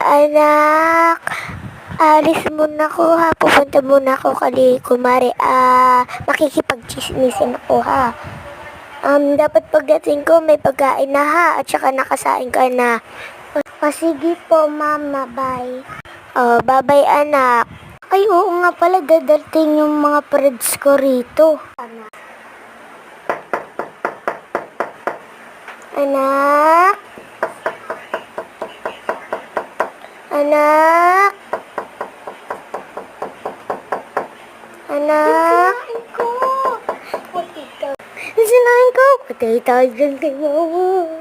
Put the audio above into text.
Anak, alis muna ako ha. Pupunta muna ako kali kumare. Makikipag-chismisin ako ha. Dapat pagdating ko may pagkain na ha. At saka nakasain ka na. Sige po, mama. Bye. Bye-bye, anak. Ay, oo nga pala. Dadating yung mga friends ko rito. Anak? Anak? Anak? Sinain ko! Patay tayo dyan kay mama.